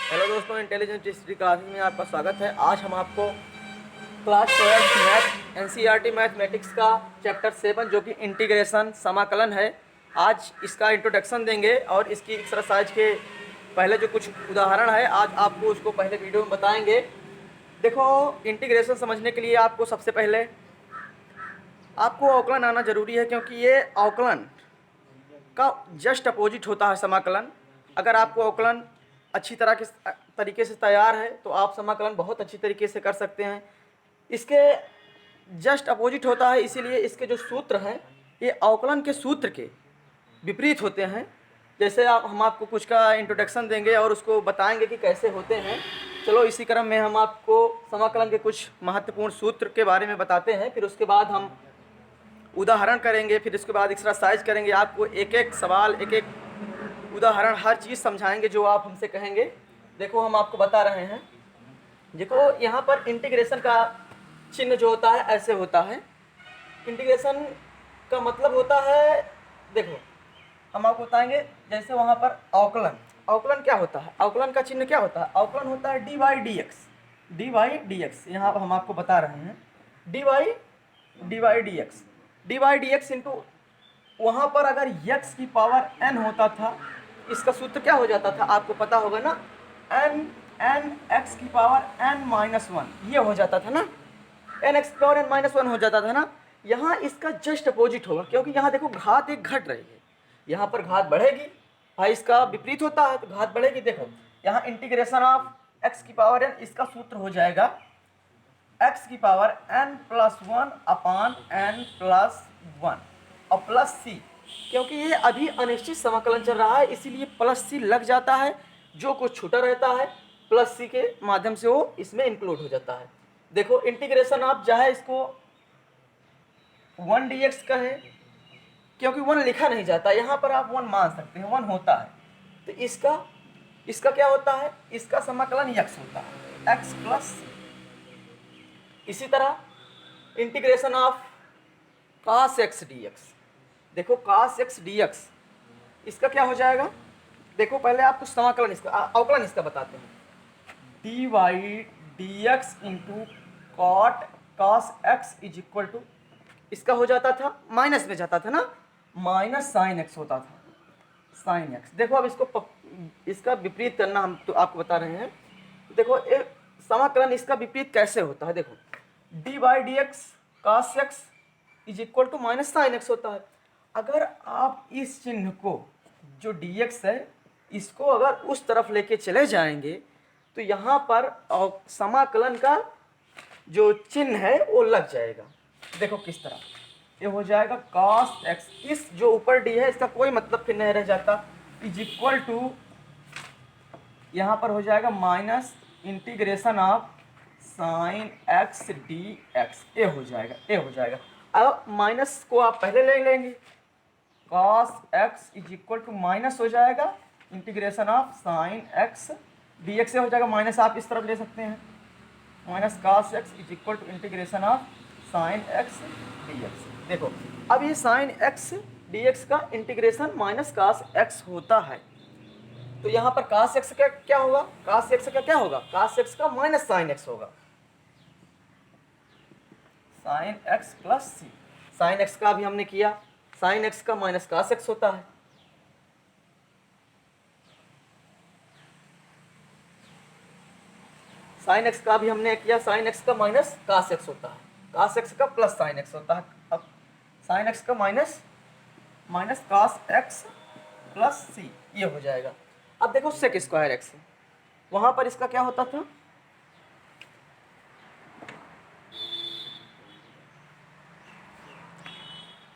Hello दोस्तों, intelligent history classes में आपका स्वागत है। आज हम आपको क्लास 12 मैथ एनसीईआरटी मैथमेटिक्स का चैप्टर 7 जो कि इंटीग्रेशन समाकलन है, आज इसका इंट्रोडक्शन देंगे और इसकी एक्सरसाइज के पहले जो कुछ उदाहरण है आज आपको उसको पहले वीडियो में बताएंगे। देखो, इंटीग्रेशन समझने के लिए आपको सबसे पहले आपको अवकलन आना जरूरी है, क्योंकि ये अवकलन का जस्ट अपोजिट होता है समाकलन। अगर आपको अवकलन अच्छी तरीके से तैयार है तो आप समाकलन बहुत अच्छी तरीके से कर सकते हैं। इसके जस्ट अपोजिट होता है, इसीलिए इसके जो सूत्र हैं ये अवकलन के सूत्र के विपरीत होते हैं। जैसे हम आपको कुछ का इंट्रोडक्शन देंगे और उसको बताएंगे कि कैसे होते हैं। चलो इसी क्रम में हम आपको समाकलन के कुछ महत्वपूर्ण सूत्र के बारे में बताते हैं, फिर उसके बाद हम उदाहरण करेंगे, फिर इसके बाद एक्सरसाइज करेंगे। आपको एक एक सवाल, एक एक उदाहरण, हर चीज़ समझाएंगे जो आप हमसे कहेंगे। देखो, हम आपको बता रहे हैं। देखो, यहाँ पर इंटीग्रेशन का चिन्ह जो होता है ऐसे होता है। इंटीग्रेशन का मतलब होता है, देखो हम आपको बताएंगे। जैसे वहाँ पर अवकलन, अवकलन क्या होता है, अवकलन का चिन्ह क्या होता है, अवकलन होता है d y d x. D y d x यहाँ हम आपको बता रहे हैं। D y d x, d y d x into, वहाँ पर अगर x की पावर n होता था, इसका सूत्र क्या हो जाता था आपको पता होगा ना, n x की पावर n-1, ये हो जाता था ना, n x की पावर n-1 हो जाता था ना। यहाँ इसका जस्ट अपोजिट होगा, क्योंकि यहाँ देखो घात एक घट रही है, यहाँ पर घात बढ़ेगी। भाई इसका विपरीत होता है तो घात बढ़ेगी। देखो यहाँ इंटीग्रेशन ऑफ x की पावर n, इसका सूत्र हो जाएगा x की पावर n+1 अपान n+1 और प्लस सी, क्योंकि ये अभी अनिश्चित समाकलन चल रहा है इसीलिए प्लस सी लग जाता है। जो कुछ छूटा रहता है प्लस सी के माध्यम से वो इसमें इंक्लूड हो जाता है। देखो इंटीग्रेशन आप चाहे इसको 1 dx कहें, क्योंकि 1 लिखा नहीं जाता, यहाँ पर आप 1 मान सकते हैं, 1 होता है। तो इसका क्या होता है, इसका समाकलन x होता है, x प्लस सी। इसी तरह integration of cos x dx, देखो cos x dx, इसका क्या हो जाएगा। देखो पहले आपको समाकलन इसका, अवकलन इसका बताते हैं। D y d x into cos x is equal to, इसका हो जाता था माइनस में जाता था ना, माइनस साइन x होता था, साइन x। देखो अब इसका विपरीत करना हम तो आपको बता रहे हैं। देखो समाकलन इसका विपरीत कैसे होता है। देखो d y d x cos x is equal to minus sine x होता है। अगर आप इस चिन्ह को, जो dx है, इसको अगर उस तरफ लेके चले जाएंगे तो यहाँ पर समाकलन का जो चिन्ह है वो लग जाएगा। देखो किस तरह, ये हो जाएगा cos x, इस जो ऊपर d है इसका कोई मतलब फिर नहीं रह जाता, इज इक्वल टू यहाँ पर हो जाएगा minus integration of sine x dx, ए हो जाएगा। अब माइनस को आप पहले ले लेंगे, cos x is equal to minus हो जाएगा integration of sine x dx से हो जाएगा माइनस, आप इस तरफ ले सकते हैं, minus cos x is equal to integration of sine x dx। देखो अब ये साइन x dx का इंटीग्रेशन माइनस cos x होता है, तो यहाँ पर cos x का क्या होगा, cos x का क्या होगा, cos x का माइनस साइन x होगा, साइन x प्लस सी। साइन x का भी हमने किया, साइन x का माइनस cos x होता है। साइन x का भी हमने किया, साइन x का माइनस cos x होता है, cos x का प्लस साइन x होता है। अब साइन x का माइनस cos x प्लस सी, ये हो जाएगा। अब देखो सेक स्क्वायर x, वहां पर इसका क्या होता था,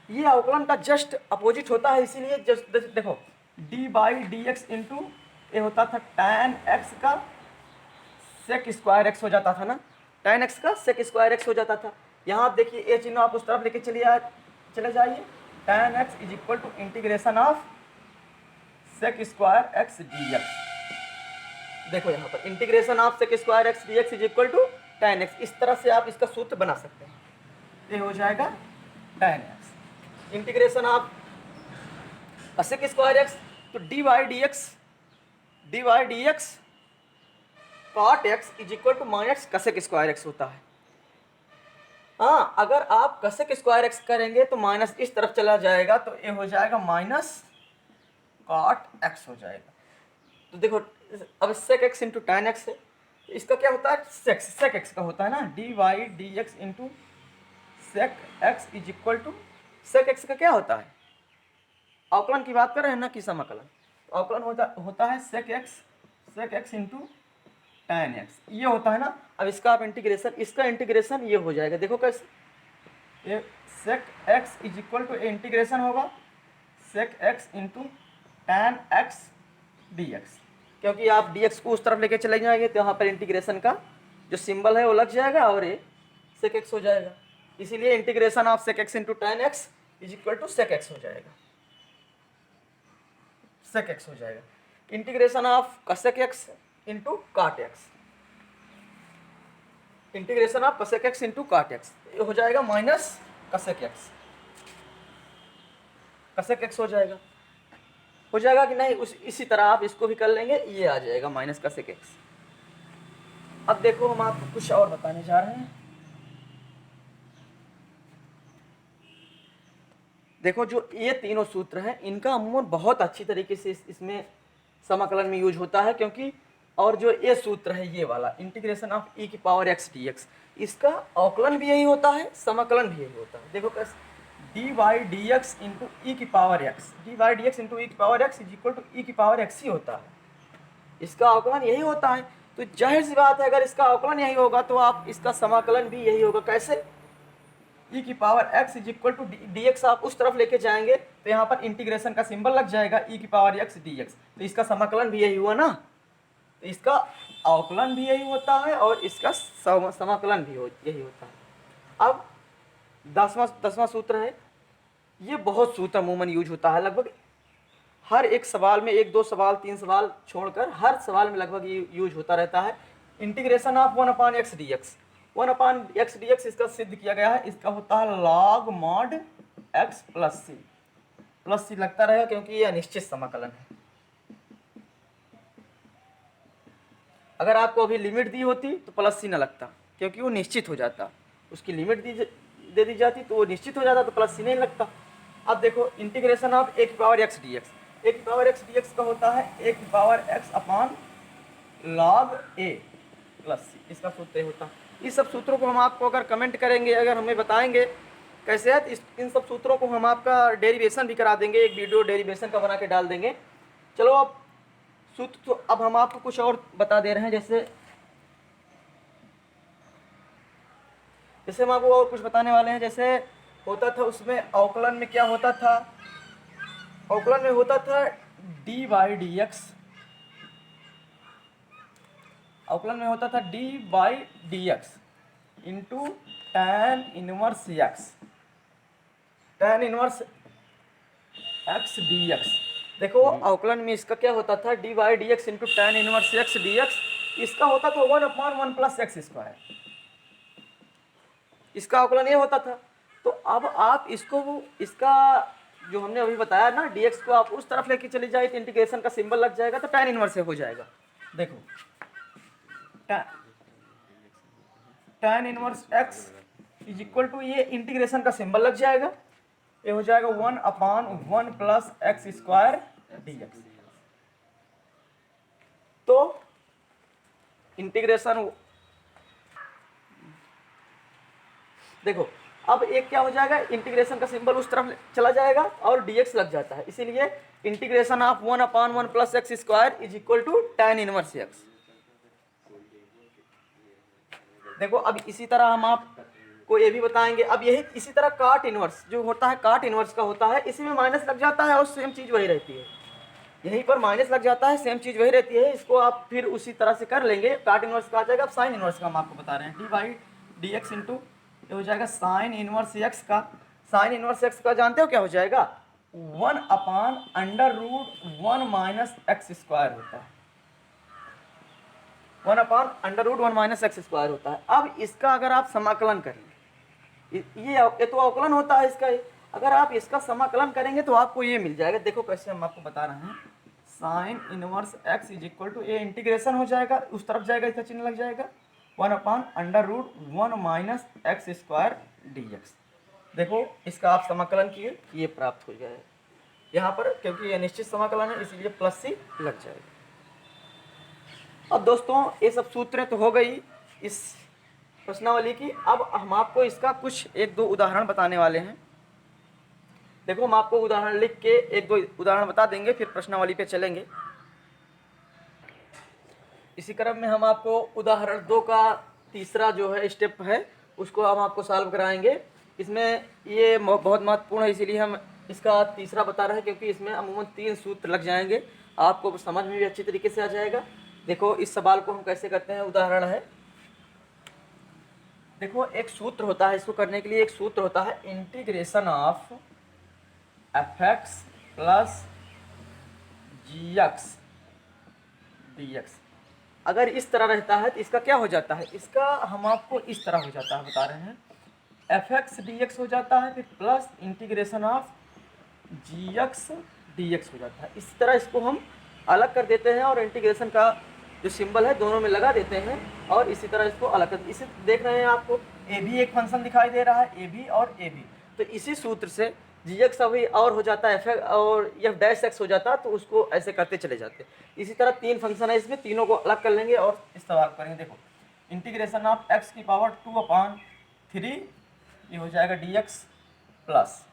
ये अवकलन का जस्ट अपोजिट होता है, इसीलिए जस्ट देखो D by d x into, ये होता था tan x का सेक स्क्वायर x हो जाता था ना, tan x का सेक स्क्वायर x हो जाता था। यहाँ आप देखिए ये चिन्ह आप उस तरफ लेके चले जाइए, tan x is equal to integration of sec square x dx। देखो यहाँ पर integration of sec square x dx is equal to tan x, इस तरह से आप इसका सूत्र बना सकते हैं। ये हो जाएगा tan x integration of sec square x, तो d y d x cot x is equal to minus cosec square x होता है। हाँ, अगर आप कसेक स्क्वायर एक्स करेंगे तो माइनस इस तरफ चला जाएगा, तो ये हो जाएगा माइनस कॉट एक्स हो जाएगा। तो देखो अब sec x into tan x है, इसका क्या होता है, सेक एक्स का होता है ना d y d x into sec x is equal to, sec x का क्या होता है, अवकलन की बात कर रहे हैं ना कि समाकलन। तो अवकलन होता है sec x into tan x, ये होता है ना। अब इसका आप इंटीग्रेशन, इसका इंटीग्रेशन ये हो जाएगा, देखो कैसे, ये sec x is equal to integration होगा sec x into tan x d x, क्योंकि आप डी एक्स को उस तरफ लेके चले जाएंगे तो यहाँ पर इंटीग्रेशन का जो सिंबल है वो लग जाएगा और ये सेक एक्स हो जाएगा। इसीलिए integration of sec x into tan x is equal to sec x हो जाएगा, सेक एक्स हो जाएगा। Integration of cosec x into cot x, integration of cosec x into cot x ये हो जाएगा minus cosec x, cosec x हो जाएगा कि नहीं। इसी तरह आप इसको भी कर लेंगे, ये आ जाएगा माइनस कसेक एक्स। अब देखो हम आपको कुछ और बताने जा रहे हैं। देखो जो ये तीनों सूत्र हैं इनका अमूमन बहुत अच्छी तरीके से इसमें समाकलन में यूज होता है, क्योंकि और जो ये सूत्र है ये वाला इंटीग्रेशन ऑफ ई की पावर एक्स डी एक्स, इसका अवकलन भी यही होता है, समाकलन भी यही होता है। देखो कैसे, d y d x into e की power x, d y d x into e की power x is equal to e की पावर एक्स ही होता है, इसका अवकलन यही होता है। तो जाहिर सी बात है अगर इसका अवकलन यही होगा तो आप इसका समाकलन भी यही होगा। कैसे, ई की power x is equal to d x, आप उस तरफ लेके जाएंगे तो यहाँ पर इंटीग्रेशन का सिंबल लग जाएगा ई की पावर एक्स डी एक्स, तो इसका समाकलन भी यही हुआ ना। तो इसका अवकलन भी यही होता है और इसका समाकलन भी यही होता है। अब दसवां सूत्र है, ये बहुत सूत्र अमूमन यूज होता है, लगभग हर एक सवाल में, एक दो सवाल तीन सवाल छोड़कर हर सवाल में लगभग ये यूज होता रहता है। Integration of one upon x d x, one upon x d x इसका सिद्ध किया गया है, इसका होता है लॉग मॉड एक्स प्लस सी लगता रहेगा क्योंकि ये अनिश्चित समाकलन है। अगर आपको अभी लिमिट दी होती तो प्लस सी न लगता, क्योंकि वो निश्चित हो जाता, उसकी लिमिट दे दी जाती तो वो निश्चित हो जाता, तो प्लस सी नहीं लगता। अब देखो इंटीग्रेशन ऑफ ए की पावर एक्स डी एक्स, ए की पावर एक्स डी एक्स का होता है ए की पावर एक्स अपान लॉग ए प्लस सी, इसका सूत्र होता है। इस सब सूत्रों को हम आपको अगर कमेंट करेंगे, अगर हमें बताएंगे कैसे है, तो इन सब सूत्रों को हम आपका डेरिवेशन भी करा देंगे, एक वीडियो डेरिवेशन का बना के डाल देंगे। चलो अब सूत्र, तो अब हम आपको कुछ और बता दे रहे हैं, जैसे हम आपको और कुछ बताने वाले हैं। जैसे होता था उसमें अवकलन में क्या होता था, अवकलन में होता था डी बाई डी एक्स, अवकलन में होता था D by d x into tan inverse x, tan inverse x d x. देखो अवकलन में इसका क्या होता था, D by d x into tan inverse x d x, इसका होता था one upon one plus x square, इसका अवकलन ये होता था। तो अब आप इसको, इसका जो हमने अभी बताया ना dx को आप उस तरफ लेके चले जाए तो इंटीग्रेशन का सिंबल लग जाएगा, तो tan इनवर्स से हो जाएगा। देखो tan inverse x is equal to, ये इंटीग्रेशन का सिंबल लग जाएगा, ये हो जाएगा one upon one plus x square dx। तो इंटीग्रेशन, देखो अब एक क्या हो जाएगा, इंटीग्रेशन का सिंबल उस तरफ चला जाएगा और dx लग जाता है, इसीलिए integration of one upon one plus x square is equal to tan inverse x. देखो अब इसी तरह हम आपको ये भी बताएंगे, अब यही इसी तरह काट इनवर्स जो होता है, काट इनवर्स का होता है, इसी में माइनस लग जाता है और सेम चीज वही रहती है, यहीं पर माइनस लग जाता है, सेम चीज वही रहती है। इसको आप फिर उसी तरह से कर लेंगे, काट इनवर्स का आ जाएगा। अब साइन इनवर्स का हम आपको बता रहे हैं, d by d x into ये हो जाएगा साइन इनवर्स एक्स का, साइन इनवर्स एक्स का जानते हो क्या हो जाएगा, one upon under root one minus x square होता है, one upon under root one minus x square होता है। अब इसका अगर आप समाकलन करेंगे, ये तो अवकलन होता है इसका, अगर आप इसका समाकलन करेंगे तो आपको ये मिल जाएगा। देखो कैसे हम आपको बता रहे हैं, sine inverse x is equal to, ये इंटीग्रेशन हो जाएगा, उस तरफ जाएगा, इसका चिन्ह लग जाएगा, 1/√1 minus x square D x. देखो इसका आप समाकलन किए, ये प्राप्त हो जाएगा यहाँ पर, क्योंकि ये निश्चित समाकलन है इसलिए प्लस सी लग जाएगा। अब दोस्तों ये सब सूत्रें तो हो गई इस प्रश्नावली की। अब हम आपको इसका कुछ एक दो उदाहरण बताने वाले हैं। देखो हम आपको उदाहरण लिख के एक दो उदाहरण बता देंगे, फिर प्रश्नावली पे चलेंगे। इसी क्रम में हम आपको उदाहरण 2 का तीसरा जो है स्टेप है उसको हम आपको सॉल्व कराएंगे। इसमें ये बहुत महत्वपूर्ण है, इसीलिए हम इसका तीसरा बता रहे हैं, क्योंकि इसमें अमूमन 3 सूत्र लग जाएंगे, आपको समझ में भी अच्छी तरीके से आ जाएगा। देखो इस सवाल को हम कैसे करते हैं, उदाहरण है। देखो एक सूत्र होता है, इसको करने के लिए एक सूत्र होता है, integration of fx plus gx dx। अगर इस तरह रहता है तो इसका क्या हो जाता है, इसका हम आपको इस तरह हो जाता है बता रहे हैं, fx dx हो जाता है, फिर plus integration of gx dx हो जाता है। इस तरह इसको हम अलग कर देते हैं और इंटीग्रेशन का जो सिंबल है दोनों में लगा देते हैं, और इसी तरह इसको अलग कर, इसे देख रहे हैं आपको ए भी एक फंक्शन दिखाई दे रहा है, ए भी और ए भी, तो इसी सूत्र से gx अभी और हो जाता है एफ और एफ डैश एक्स हो जाता है, तो उसको ऐसे करते चले जाते हैं। इसी तरह 3 फंक्शन है, इसमें तीनों को अलग कर लेंगे और इस तरह करेंगे। देखो इंटीग्रेशन ऑफ x की पावर 2/3 ये हो जाएगा dx plus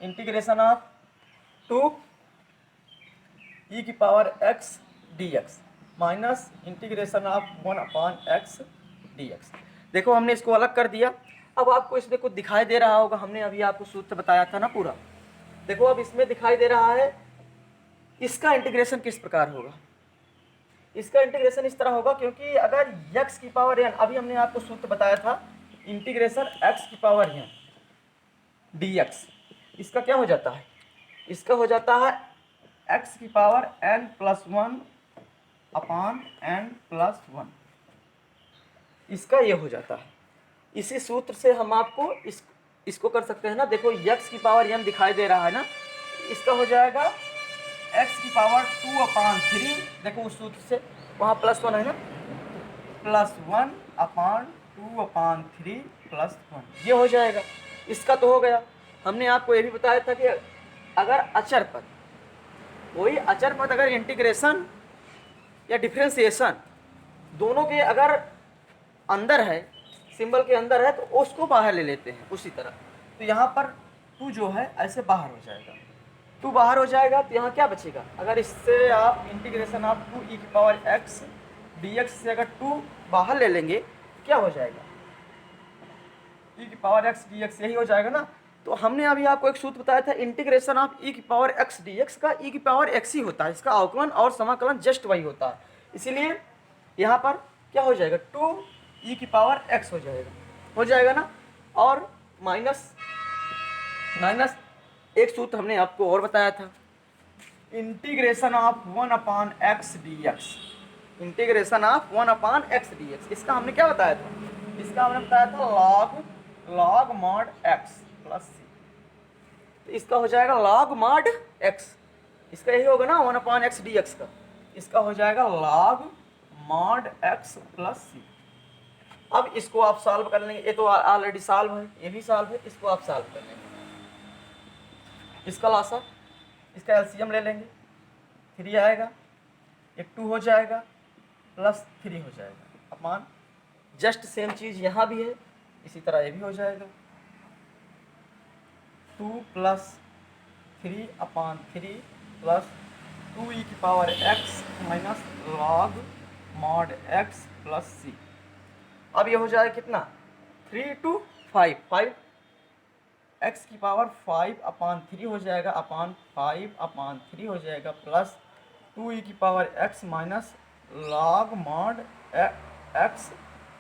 integration of 2 e की power x dx minus integration of 1/x dx। देखो हमने इसको अलग कर दिया। अब आपको इसमें कुछ दिखाई दे रहा होगा, हमने अभी आपको सूत्र बताया था ना पूरा। देखो अब इसमें दिखाई दे रहा है, इसका इंटीग्रेशन किस प्रकार होगा, इसका इंटीग्रेशन इस तरह होगा, क्योंकि अगर x की पावर n, अभी हमने आपको सूत्र बताया था इंटीग्रेशन x की पावर n dx, इसका क्या हो जाता है, इसका हो जाता है x की पावर n प्लस 1/n+1, इसका ये हो जाता है। इसी सूत्र से हम आपको इसको कर सकते हैं ना। देखो x की पावर n दिखाई दे रहा है ना, इसका हो जाएगा x की पावर 2/3, देखो उस सूत्र से वहाँ +1 है ना, +1/2/3+1 ये हो जाएगा। इसका तो हो गया। हमने आपको ये भी बताया था कि अगर अचर पद, कोई अचर पद अगर इंटीग्रेशन या डिफरेंशिएशन दोनों के अगर अंदर है, सिंबल के अंदर है, तो उसको बाहर ले लेते हैं उसी तरह। तो यहाँ पर 2 जो है ऐसे बाहर हो जाएगा, 2 बाहर हो जाएगा, तो यहाँ क्या बचेगा, अगर इससे आप इंटीग्रेशन ऑफ 2 e की पावर x dx से अगर 2 बाहर ले लेंगे क्या हो जाएगा, e की पावर x dx यही हो जाएगा ना। तो हमने अभी आपको एक सूत्र बताया था, इंटीग्रेशन ऑफ e की पावर x dx का e की पावर x ही होता है, इसका अवकलन और समाकलन जस्ट वही होता है। इसीलिए यहाँ पर क्या हो जाएगा, 2 e की पावर x हो जाएगा ना। और माइनस एक सूत्र हमने आपको और बताया था, integration of 1/x dx, integration of 1/x dx, इसका हमने क्या बताया था, इसका हमने बताया था log mod x plus c, तो इसका हो जाएगा log mod x, इसका यही होगा ना 1/x dx का, इसका हो जाएगा log mod x plus c। अब इसको आप सॉल्व कर लेंगे, ये तो ऑलरेडी सॉल्व है, ये भी सॉल्व है, इसको आप सॉल्व कर लेंगे, इसका लासा, इसका एलसीएम ले लेंगे, 3 आएगा, एक 2 हो जाएगा, प्लस 3 हो जाएगा अपॉन, जस्ट सेम चीज़ यहाँ भी है, इसी तरह ये भी हो जाएगा, 2 + 3/3 प्लस 2 e की power x minus log mod x plus c। अब ये हो जाएगा कितना, 3 to 5, x की पावर 5/3 हो जाएगा, अपॉन 5/3 हो जाएगा, प्लस 2 e की power x minus log mod x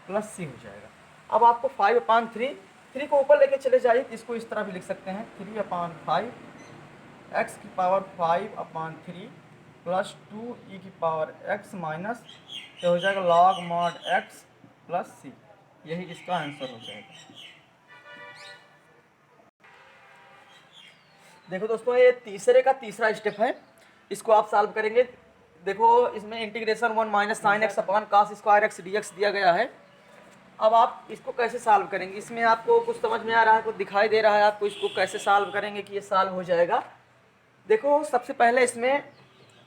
plus c हो जाएगा। अब आपको 5/3 को ऊपर लेके चले जाइए, इसको इस तरह भी लिख सकते हैं, 3/5 x की पावर 5/3 प्लस 2 e की पावर x माइनस ये हो जाएगा log mod x plus c, यही इसका आंसर हो जाएगा। देखो दोस्तों ये तीसरे का तीसरा स्टेप है, इसको आप सॉल्व करेंगे। देखो इसमें integration 1 minus sine x upon cos square x d x दिया गया है। अब आप इसको कैसे सॉल्व करेंगे, इसमें आपको कुछ समझ में आ रहा है, कुछ दिखाई दे रहा है आपको, इसको कैसे सॉल्व करेंगे कि ये सॉल्व हो जाएगा। देखो सबसे पहले इसमें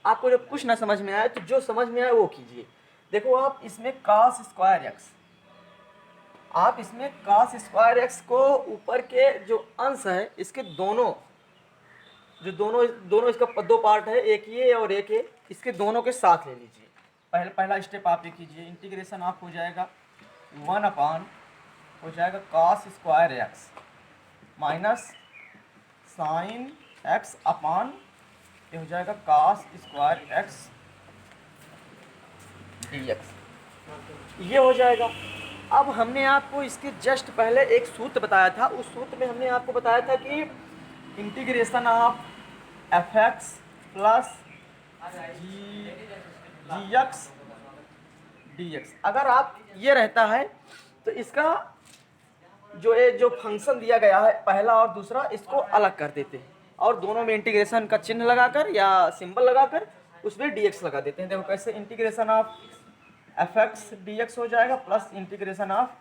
आपको जब कुछ ना समझ में आए तो जो समझ में आए वो कीजिए। देखो आप इसमें कास स्क्वायर एक्स, आप इसमें कास स्क्वायर एक्स को ऊपर के जो अंश है इसके दोनों जो दोनों इसका दो पार्ट है, एक ये और एक ये, इसके दोनों के साथ ले लीजिए। पहला स्टेप आप ये कीजिए, इंटीग्रेशन आप हो जाएगा 1 अपान हो जाएगा cos square x minus sine x upon ये हो जाएगा cos square x d x, ये हो जाएगा। अब हमने आपको इसके जस्ट पहले एक सूत्र बताया था, उस सूत्र में हमने आपको बताया था कि integration of f x plus g x d x, अगर आप ये रहता है तो इसका जो फंक्शन दिया गया है पहला और दूसरा, इसको अलग कर देते हैं और दोनों में इंटीग्रेशन का चिन्ह लगाकर या सिंबल लगाकर उसमें dx लगा देते हैं। देखो कैसे, integration of f x d x हो जाएगा plus integration of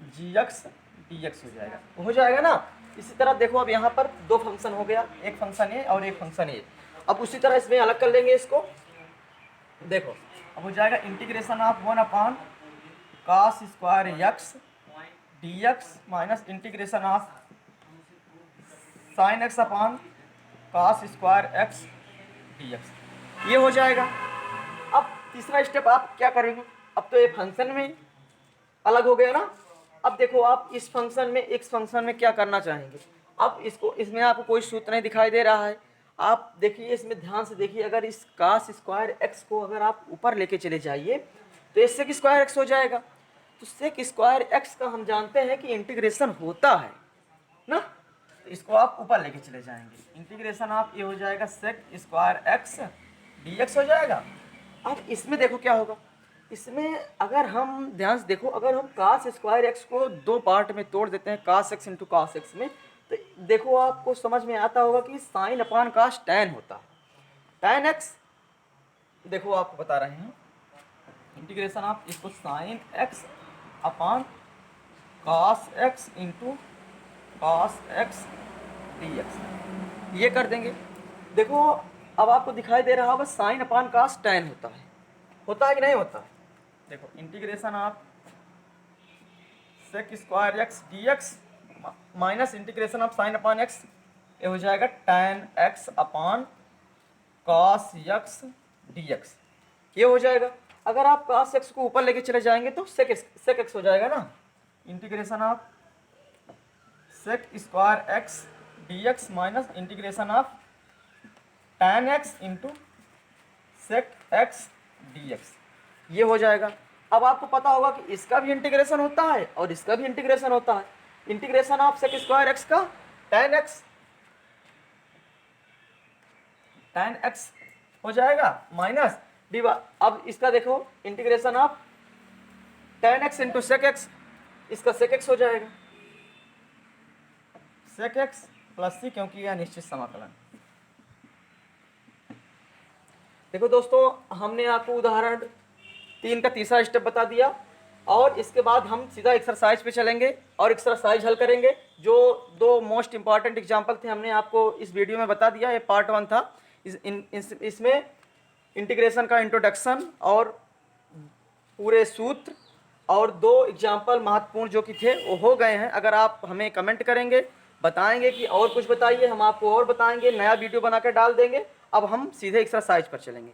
g x d x हो जाएगा ना। इसी तरह देखो अब यहाँ पर दो फंक्शन हो गया, एक फंक्शन ए और एक फंक्शन ए। अब उसी तरह इसमें अलग कर लेंगे इसको। देखो अब हो जाएगा integration of 1 upon cos square x d x minus integration of sine x upon cos square x d x, ये हो जाएगा। अब तीसरा स्टेप आप क्या करेंगे, अब तो ये फंक्शन में अलग हो गया ना। अब देखो आप इस फंक्शन में x फंक्शन में क्या करना चाहेंगे। अब इसमें आपको कोई सूत्र नहीं दिखाई दे रहा है, आप देखिए इसमें ध्यान से देखिए। अगर इस कास स्क्वायर एक्स को अगर आप ऊपर लेके चले जाइए तो इससे सेक स्क्वायर एक्स हो जाएगा। तो सेक स्क्वायर एक्स का हम जानते हैं कि इंटीग्रेशन होता है ना, तो इसको आप ऊपर लेके चले जाएंगे। इंटीग्रेशन आप ये हो जाएगा sec square x d x हो जाएगा। अब इसमें देखो क्या होगा, इसमें अगर हम ध्यान से देखो, अगर हम कास स्क्वायर एक्स को दो पार्ट में तोड़ देते हैं, कास एक्स इंटू कास एक्स में, तो देखो आपको समझ में आता होगा कि साइन अपान कास टैन होता है। टैन एक्स देखो आपको बता रहे हैं, इंटीग्रेशन आप इसको sine x upon cos x into cos x d x, ये कर देंगे। देखो अब आपको दिखाई दे रहा होगा साइन अपान कास टैन होता है कि नहीं होता है। देखो इंटीग्रेशन आप sec square x d x minus integration of sine upon x, ये हो जाएगा tan x upon cos x d x, ये हो जाएगा। अगर आप कॉस एक्स को ऊपर लेके चले जाएंगे तो सेक एक्स हो जाएगा ना। Integration of sec square x d x minus integration of tan x into sec x d x, ये हो जाएगा। अब आपको पता होगा कि इसका भी इंटीग्रेशन होता है और इसका भी इंटीग्रेशन होता है। Integration of sec square x का टैन एक्स हो जाएगा माइनस डिवा। अब इसका देखो integration of tan x into sec x, इसका सेक एक्स हो जाएगा, सेक एक्स प्लस सी, क्योंकि यह निश्चित समाकलन। देखो दोस्तों हमने आपको उदाहरण 3 का तीसरा स्टेप बता दिया और इसके बाद हम सीधा एक्सरसाइज पे चलेंगे और एक्सरसाइज हल करेंगे। जो दो मोस्ट इंपॉर्टेंट एग्जांपल थे हमने आपको इस वीडियो में बता दिया, ये पार्ट 1 था। इसमें इंटीग्रेशन का इंट्रोडक्शन और पूरे सूत्र और दो एग्जांपल महत्वपूर्ण जो कि थे वो हो गए हैं। अगर आप हमें कमेंट करेंगे, बताएंगे कि और कुछ बताइए, हम आपको और बताएंगे, नया वीडियो बना कर डाल देंगे। अब हम सीधे एक्सरसाइज पर चलेंगे।